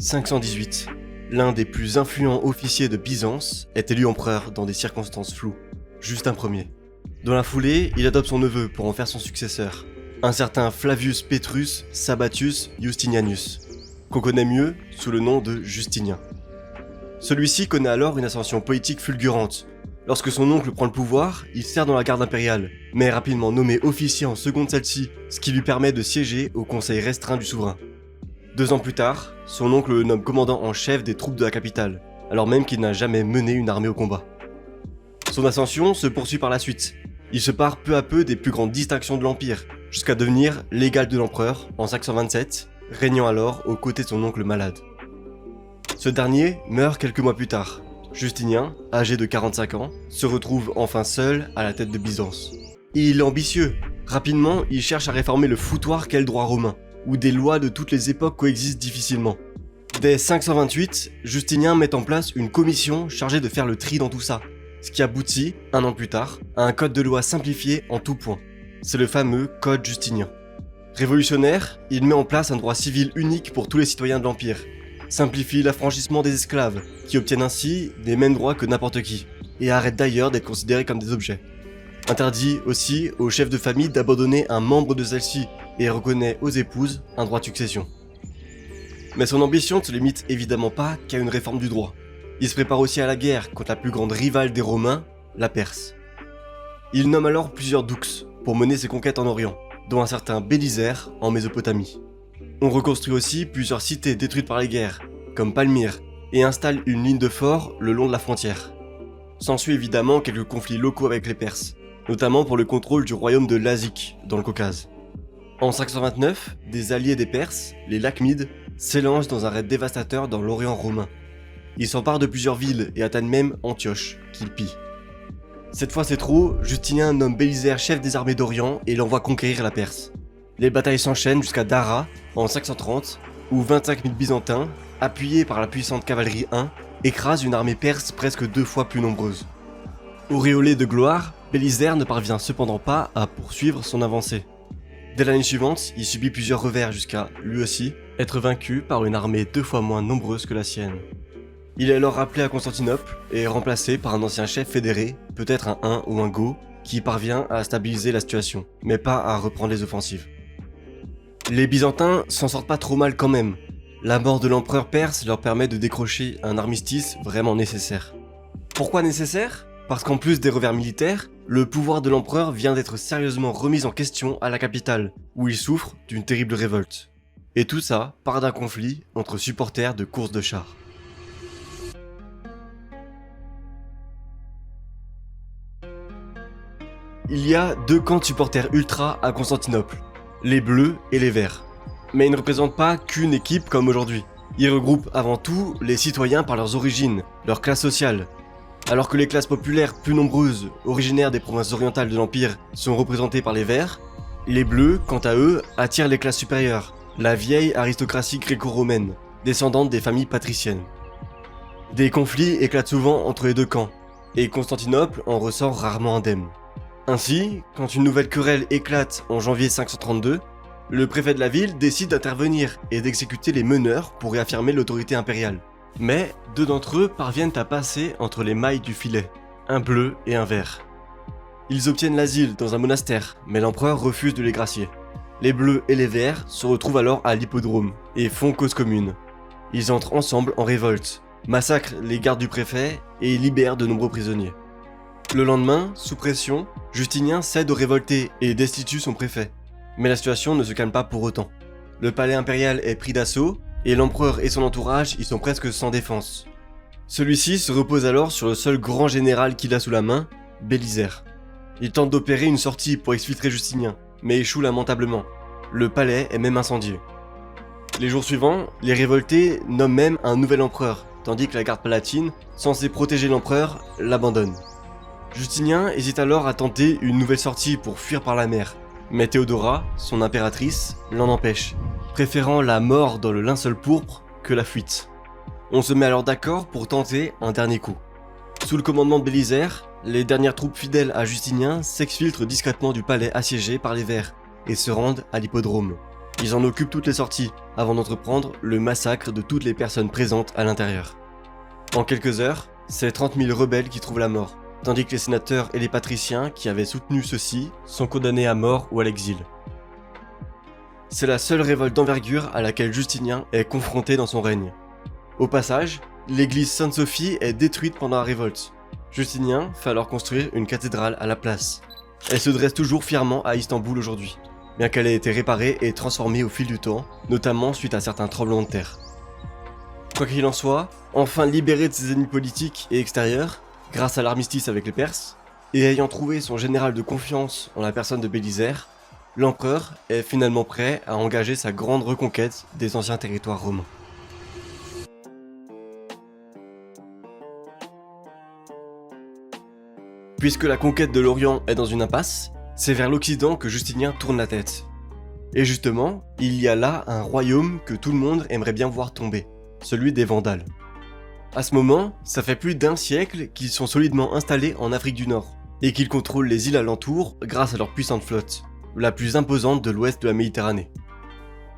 518. L'un des plus influents officiers de Byzance est élu empereur dans des circonstances floues. Justin Ier. Dans la foulée, il adopte son neveu pour en faire son successeur, un certain Flavius Petrus Sabatius Justinianus, qu'on connaît mieux sous le nom de Justinien. Celui-ci connaît alors une ascension politique fulgurante. Lorsque son oncle prend le pouvoir, il sert dans la garde impériale, mais est rapidement nommé officier en seconde celle-ci, ce qui lui permet de siéger au conseil restreint du souverain. 2 ans plus tard, son oncle le nomme commandant en chef des troupes de la capitale, alors même qu'il n'a jamais mené une armée au combat. Son ascension se poursuit par la suite. Il se pare peu à peu des plus grandes distinctions de l'Empire, jusqu'à devenir l'égal de l'empereur en 527, régnant alors aux côtés de son oncle malade. Ce dernier meurt quelques mois plus tard. Justinien, âgé de 45 ans, se retrouve enfin seul à la tête de Byzance. Et il est ambitieux. Rapidement, il cherche à réformer le foutoir qu'est le droit romain, où des lois de toutes les époques coexistent difficilement. Dès 528, Justinien met en place une commission chargée de faire le tri dans tout ça, ce qui aboutit, 1 an plus tard, à un code de loi simplifié en tout point. C'est le fameux Code Justinien. Révolutionnaire, il met en place un droit civil unique pour tous les citoyens de l'Empire, simplifie l'affranchissement des esclaves, qui obtiennent ainsi les mêmes droits que n'importe qui, et arrête d'ailleurs d'être considérés comme des objets. Interdit aussi aux chefs de famille d'abandonner un membre de celle-ci, et reconnaît aux épouses un droit de succession. Mais son ambition ne se limite évidemment pas qu'à une réforme du droit. Il se prépare aussi à la guerre contre la plus grande rivale des Romains, la Perse. Il nomme alors plusieurs douks pour mener ses conquêtes en Orient, dont un certain Bélisère en Mésopotamie. On reconstruit aussi plusieurs cités détruites par les guerres, comme Palmyre, et installe une ligne de forts le long de la frontière. S'ensuit évidemment quelques conflits locaux avec les Perses, notamment pour le contrôle du royaume de Lazique, dans le Caucase. En 529, des alliés des Perses, les Lakhmides, s'élancent dans un raid dévastateur dans l'Orient romain. Ils s'emparent de plusieurs villes et atteignent même Antioche, qu'ils pillent. Cette fois c'est trop, Justinien nomme Bélisère chef des armées d'Orient et l'envoie conquérir la Perse. Les batailles s'enchaînent jusqu'à Dara, en 530, où 25 000 Byzantins, appuyés par la puissante cavalerie 1, écrasent une armée perse presque 2 fois plus nombreuse. Auréolé de gloire, Bélisère ne parvient cependant pas à poursuivre son avancée. Dès l'année suivante, il subit plusieurs revers jusqu'à, lui aussi, être vaincu par une armée 2 fois moins nombreuse que la sienne. Il est alors rappelé à Constantinople et remplacé par un ancien chef fédéré, peut-être un Hun ou un Go, qui parvient à stabiliser la situation, mais pas à reprendre les offensives. Les Byzantins s'en sortent pas trop mal quand même. La mort de l'empereur perse leur permet de décrocher un armistice vraiment nécessaire. Pourquoi nécessaire ? Parce qu'en plus des revers militaires, le pouvoir de l'empereur vient d'être sérieusement remis en question à la capitale, où il souffre d'une terrible révolte. Et tout ça part d'un conflit entre supporters de courses de chars. Il y a 2 camps de supporters ultra à Constantinople, les bleus et les verts. Mais ils ne représentent pas qu'une équipe comme aujourd'hui. Ils regroupent avant tout les citoyens par leurs origines, leur classe sociale. Alors que les classes populaires plus nombreuses, originaires des provinces orientales de l'Empire, sont représentées par les verts, les bleus, quant à eux, attirent les classes supérieures, la vieille aristocratie gréco-romaine, descendante des familles patriciennes. Des conflits éclatent souvent entre les 2 camps, et Constantinople en ressort rarement indemne. Ainsi, quand une nouvelle querelle éclate en janvier 532, le préfet de la ville décide d'intervenir et d'exécuter les meneurs pour réaffirmer l'autorité impériale. Mais 2 d'entre eux parviennent à passer entre les mailles du filet, un bleu et un vert. Ils obtiennent l'asile dans un monastère, mais l'empereur refuse de les gracier. Les bleus et les verts se retrouvent alors à l'hippodrome et font cause commune. Ils entrent ensemble en révolte, massacrent les gardes du préfet et libèrent de nombreux prisonniers. Le lendemain, sous pression, Justinien cède aux révoltés et destitue son préfet. Mais la situation ne se calme pas pour autant. Le palais impérial est pris d'assaut, et l'empereur et son entourage y sont presque sans défense. Celui-ci se repose alors sur le seul grand général qu'il a sous la main, Bélisère. Il tente d'opérer une sortie pour exfiltrer Justinien, mais échoue lamentablement. Le palais est même incendié. Les jours suivants, les révoltés nomment même un nouvel empereur, tandis que la garde palatine, censée protéger l'empereur, l'abandonne. Justinien hésite alors à tenter une nouvelle sortie pour fuir par la mer, mais Théodora, son impératrice, l'en empêche, préférant la mort dans le linceul pourpre que la fuite. On se met alors d'accord pour tenter un dernier coup. Sous le commandement de Bélisère, les dernières troupes fidèles à Justinien s'exfiltrent discrètement du palais assiégé par les Verts et se rendent à l'hippodrome. Ils en occupent toutes les sorties, avant d'entreprendre le massacre de toutes les personnes présentes à l'intérieur. En quelques heures, c'est 30 000 rebelles qui trouvent la mort, tandis que les sénateurs et les patriciens qui avaient soutenu ceux-ci sont condamnés à mort ou à l'exil. C'est la seule révolte d'envergure à laquelle Justinien est confronté dans son règne. Au passage, l'église Sainte-Sophie est détruite pendant la révolte. Justinien fait alors construire une cathédrale à la place. Elle se dresse toujours fièrement à Istanbul aujourd'hui, bien qu'elle ait été réparée et transformée au fil du temps, notamment suite à certains tremblements de terre. Quoi qu'il en soit, enfin libéré de ses ennemis politiques et extérieurs, grâce à l'armistice avec les Perses, et ayant trouvé son général de confiance en la personne de Bélisaire, l'empereur est finalement prêt à engager sa grande reconquête des anciens territoires romains. Puisque la conquête de l'Orient est dans une impasse, c'est vers l'Occident que Justinien tourne la tête. Et justement, il y a là un royaume que tout le monde aimerait bien voir tomber, celui des Vandales. À ce moment, ça fait plus d'1 siècle qu'ils sont solidement installés en Afrique du Nord, et qu'ils contrôlent les îles alentours grâce à leur puissante flotte, la plus imposante de l'ouest de la Méditerranée.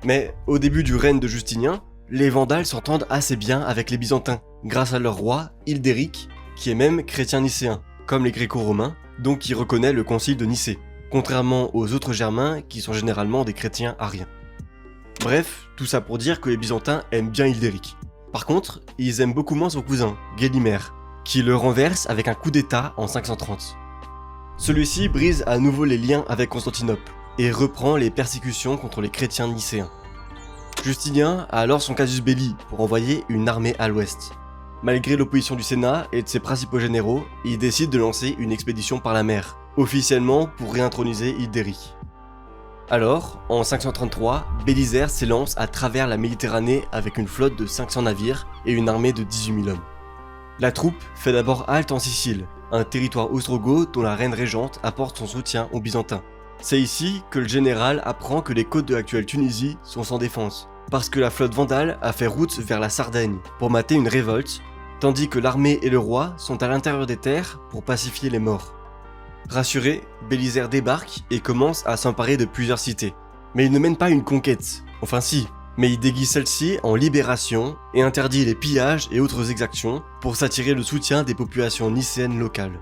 Mais au début du règne de Justinien, les Vandales s'entendent assez bien avec les Byzantins, grâce à leur roi Hildéric, qui est même chrétien nicéen, comme les Gréco-Romains, donc qui reconnaît le concile de Nicée, contrairement aux autres Germains qui sont généralement des chrétiens ariens. Bref, tout ça pour dire que les Byzantins aiment bien Hildéric. Par contre, ils aiment beaucoup moins son cousin, Gélimer, qui le renverse avec un coup d'état en 530. Celui-ci brise à nouveau les liens avec Constantinople et reprend les persécutions contre les chrétiens nicéens. Justinien a alors son casus belli pour envoyer une armée à l'ouest. Malgré l'opposition du Sénat et de ses principaux généraux, il décide de lancer une expédition par la mer, officiellement pour réintroniser Hildéric. Alors, en 533, Bélisaire s'élance à travers la Méditerranée avec une flotte de 500 navires et une armée de 18 000 hommes. La troupe fait d'abord halte en Sicile, un territoire ostrogoth dont la reine régente apporte son soutien aux Byzantins. C'est ici que le général apprend que les côtes de l'actuelle Tunisie sont sans défense, parce que la flotte vandale a fait route vers la Sardaigne pour mater une révolte, tandis que l'armée et le roi sont à l'intérieur des terres pour pacifier les morts. Rassuré, Bélisaire débarque et commence à s'emparer de plusieurs cités. Mais il ne mène pas une conquête, enfin si, mais il déguise celle-ci en libération et interdit les pillages et autres exactions pour s'attirer le soutien des populations nicéennes locales.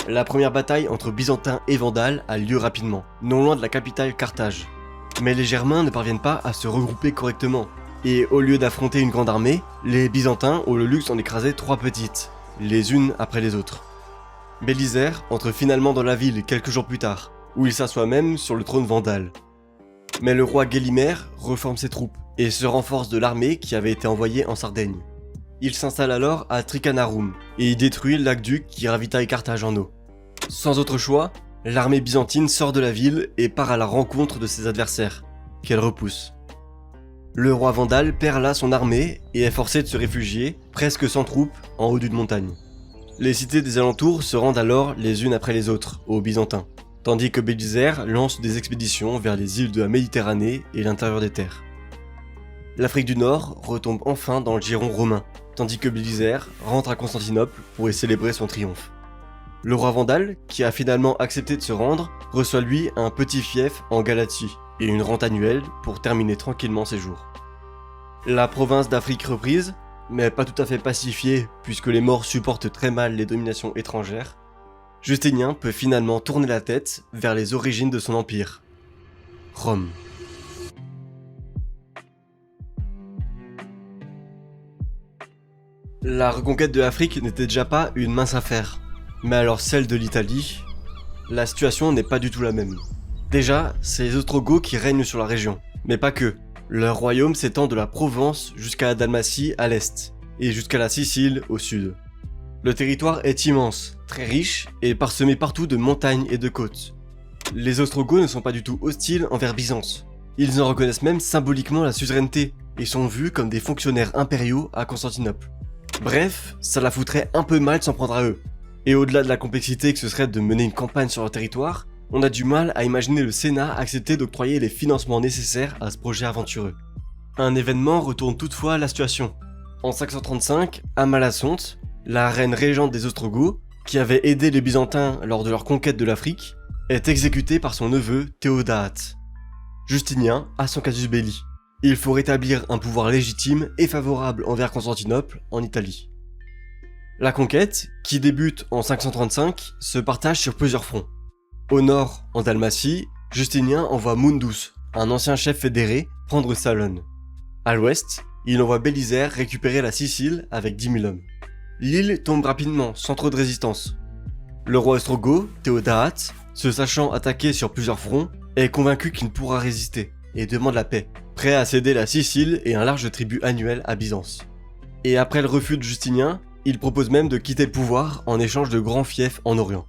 La première bataille entre Byzantins et Vandales a lieu rapidement, non loin de la capitale Carthage. Mais les Germains ne parviennent pas à se regrouper correctement, et au lieu d'affronter une grande armée, les Byzantins ont le luxe d'en écraser 3 petites, les unes après les autres. Bélisaire entre finalement dans la ville quelques jours plus tard, où il s'assoit même sur le trône vandale. Mais le roi Gélimer reforme ses troupes, et se renforce de l'armée qui avait été envoyée en Sardaigne. Il s'installe alors à Tricanarum, et y détruit l'aqueduc qui ravitaille Carthage en eau. Sans autre choix, l'armée byzantine sort de la ville et part à la rencontre de ses adversaires, qu'elle repousse. Le roi vandale perd là son armée et est forcé de se réfugier, presque sans troupes, en haut d'une montagne. Les cités des alentours se rendent alors les unes après les autres aux Byzantins, tandis que Bélisaire lance des expéditions vers les îles de la Méditerranée et l'intérieur des terres. L'Afrique du Nord retombe enfin dans le giron romain, tandis que Bélisaire rentre à Constantinople pour y célébrer son triomphe. Le roi vandale, qui a finalement accepté de se rendre, reçoit lui un petit fief en Galatie et une rente annuelle pour terminer tranquillement ses jours. La province d'Afrique reprise, mais pas tout à fait pacifiée puisque les morts supportent très mal les dominations étrangères, Justinien peut finalement tourner la tête vers les origines de son empire, Rome. La reconquête de l'Afrique n'était déjà pas une mince affaire, mais alors celle de l'Italie, la situation n'est pas du tout la même. Déjà, c'est les Ostrogoths qui règnent sur la région, mais pas que. Leur royaume s'étend de la Provence jusqu'à la Dalmatie à l'est, et jusqu'à la Sicile au sud. Le territoire est immense, très riche, et parsemé partout de montagnes et de côtes. Les Ostrogoths ne sont pas du tout hostiles envers Byzance. Ils en reconnaissent même symboliquement la suzeraineté, et sont vus comme des fonctionnaires impériaux à Constantinople. Bref, ça la foutrait un peu mal de s'en prendre à eux. Et au-delà de la complexité que ce serait de mener une campagne sur leur territoire, on a du mal à imaginer le Sénat accepter d'octroyer les financements nécessaires à ce projet aventureux. Un événement retourne toutefois la situation. En 535, Amalasunthe, la reine régente des Ostrogoths, qui avait aidé les Byzantins lors de leur conquête de l'Afrique, est exécutée par son neveu Théodate. Justinien a son casus belli. Il faut rétablir un pouvoir légitime et favorable envers Constantinople en Italie. La conquête, qui débute en 535, se partage sur plusieurs fronts. Au nord, en Dalmatie, Justinien envoie Mundus, un ancien chef fédéré, prendre Salone. À l'ouest, il envoie Bélisaire récupérer la Sicile avec 10 000 hommes. L'île tombe rapidement, sans trop de résistance. Le roi ostrogoth, Théodahate, se sachant attaqué sur plusieurs fronts, est convaincu qu'il ne pourra résister et demande la paix, prêt à céder la Sicile et un large tribut annuel à Byzance. Et après le refus de Justinien, il propose même de quitter le pouvoir en échange de grands fiefs en Orient.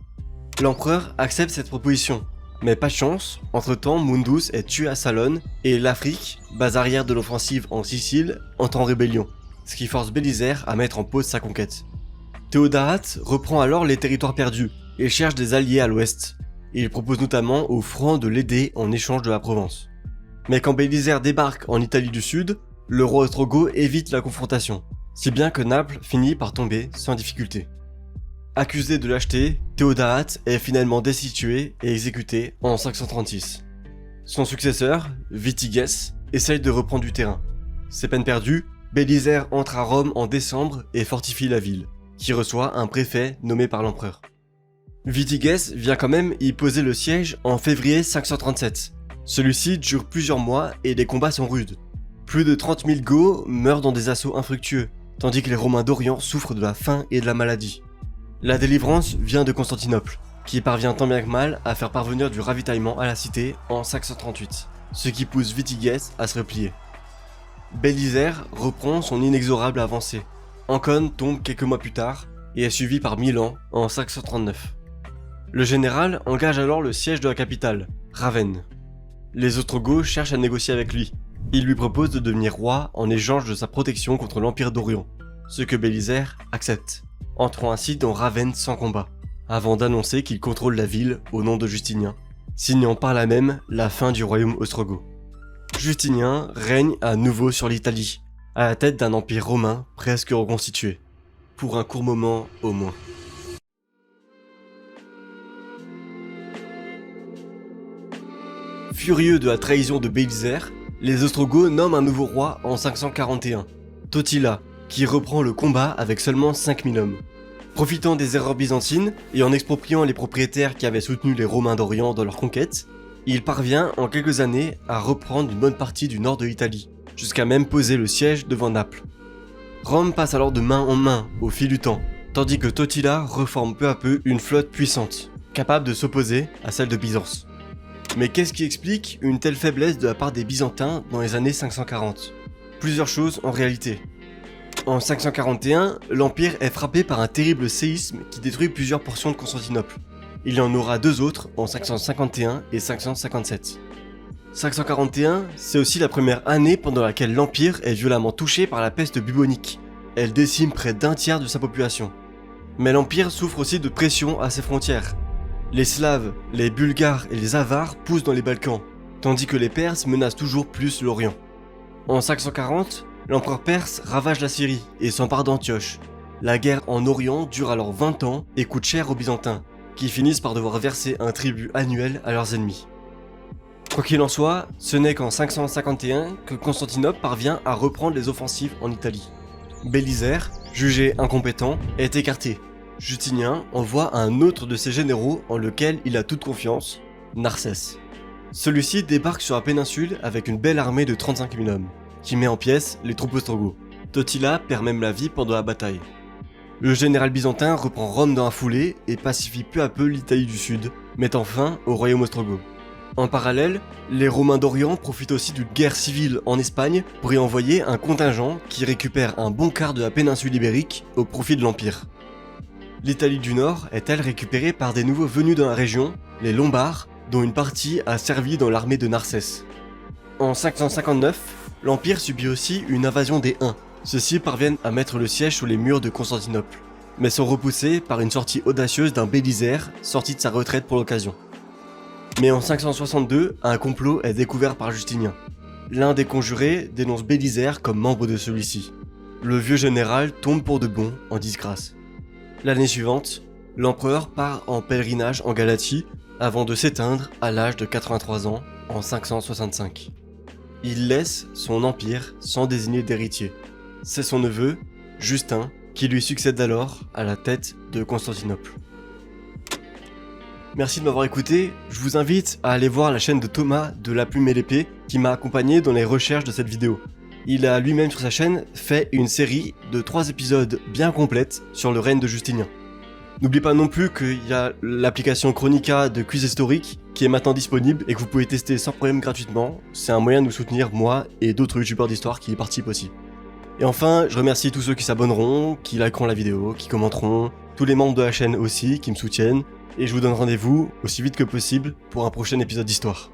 L'empereur accepte cette proposition, mais pas de chance, entre-temps Mundus est tué à Salone et l'Afrique, base arrière de l'offensive en Sicile, entre en rébellion, ce qui force Bélisaire à mettre en pause sa conquête. Théodahate reprend alors les territoires perdus et cherche des alliés à l'ouest. Il propose notamment aux Francs de l'aider en échange de la Provence. Mais quand Bélisaire débarque en Italie du Sud, le roi ostrogoth évite la confrontation, si bien que Naples finit par tomber sans difficulté. Accusé de lâcheté, Théodahate est finalement destitué et exécuté en 536. Son successeur, Vitiges, essaye de reprendre du terrain. C'est peine perdue, Bélisaire entre à Rome en décembre et fortifie la ville, qui reçoit un préfet nommé par l'empereur. Vitiges vient quand même y poser le siège en février 537. Celui-ci dure plusieurs mois et les combats sont rudes. Plus de 30 000 Goths meurent dans des assauts infructueux, tandis que les Romains d'Orient souffrent de la faim et de la maladie. La délivrance vient de Constantinople, qui parvient tant bien que mal à faire parvenir du ravitaillement à la cité en 538, ce qui pousse Vitiges à se replier. Bélisaire reprend son inexorable avancée. Ancône tombe quelques mois plus tard et est suivi par Milan en 539. Le général engage alors le siège de la capitale, Ravenne. Les Ostrogoths cherchent à négocier avec lui. Ils lui proposent de devenir roi en échange de sa protection contre l'Empire d'Orient, ce que Bélisaire accepte, entrant ainsi dans Ravenne sans combat, avant d'annoncer qu'il contrôle la ville au nom de Justinien, signant par là même la fin du royaume ostrogoth. Justinien règne à nouveau sur l'Italie, à la tête d'un empire romain presque reconstitué, pour un court moment au moins. Furieux de la trahison de Bélisaire, les Ostrogoths nomment un nouveau roi en 541, Totila, qui reprend le combat avec seulement 5000 hommes. Profitant des erreurs byzantines et en expropriant les propriétaires qui avaient soutenu les Romains d'Orient dans leur conquête, il parvient en quelques années à reprendre une bonne partie du nord de l'Italie, jusqu'à même poser le siège devant Naples. Rome passe alors de main en main au fil du temps, tandis que Totila reforme peu à peu une flotte puissante, capable de s'opposer à celle de Byzance. Mais qu'est-ce qui explique une telle faiblesse de la part des Byzantins dans les années 540 ? Plusieurs choses en réalité. En 541, l'Empire est frappé par un terrible séisme qui détruit plusieurs portions de Constantinople. Il y en aura deux autres en 551 et 557. 541, c'est aussi la première année pendant laquelle l'Empire est violemment touché par la peste bubonique. Elle décime près d'un tiers de sa population. Mais l'Empire souffre aussi de pression à ses frontières. Les Slaves, les Bulgares et les Avars poussent dans les Balkans, tandis que les Perses menacent toujours plus l'Orient. En 540, l'empereur perse ravage la Syrie et s'empare d'Antioche. La guerre en Orient dure alors 20 ans et coûte cher aux Byzantins, qui finissent par devoir verser un tribut annuel à leurs ennemis. Quoi qu'il en soit, ce n'est qu'en 551 que Constantinople parvient à reprendre les offensives en Italie. Bélisaire, jugé incompétent, est écarté. Justinien envoie un autre de ses généraux en lequel il a toute confiance, Narsès. Celui-ci débarque sur la péninsule avec une belle armée de 35 000 hommes, qui met en pièces les troupes ostrogoths. Totila perd même la vie pendant la bataille. Le général byzantin reprend Rome dans la foulée et pacifie peu à peu l'Italie du Sud, mettant fin au royaume ostrogoth. En parallèle, les Romains d'Orient profitent aussi d'une guerre civile en Espagne pour y envoyer un contingent qui récupère un bon quart de la péninsule ibérique au profit de l'Empire. L'Italie du Nord est-elle récupérée par des nouveaux venus dans la région, les Lombards, dont une partie a servi dans l'armée de Narsès. En 559, l'Empire subit aussi une invasion des Huns. Ceux-ci parviennent à mettre le siège sous les murs de Constantinople, mais sont repoussés par une sortie audacieuse d'un Bélisaire sorti de sa retraite pour l'occasion. Mais en 562, un complot est découvert par Justinien. L'un des conjurés dénonce Bélisaire comme membre de celui-ci. Le vieux général tombe pour de bon en disgrâce. L'année suivante, l'empereur part en pèlerinage en Galatie avant de s'éteindre à l'âge de 83 ans en 565. Il laisse son empire sans désigner d'héritier. C'est son neveu, Justin, qui lui succède alors à la tête de Constantinople. Merci de m'avoir écouté, je vous invite à aller voir la chaîne de Thomas de La Plume et l'Épée qui m'a accompagné dans les recherches de cette vidéo. Il a lui-même sur sa chaîne fait une série de 3 épisodes bien complètes sur le règne de Justinien. N'oubliez pas non plus qu'il y a l'application Chronica de quiz historique qui est maintenant disponible et que vous pouvez tester sans problème gratuitement. C'est un moyen de nous soutenir, moi et d'autres youtubeurs d'histoire qui y participent aussi. Et enfin, je remercie tous ceux qui s'abonneront, qui likeront la vidéo, qui commenteront, tous les membres de la chaîne aussi qui me soutiennent, et je vous donne rendez-vous aussi vite que possible pour un prochain épisode d'histoire.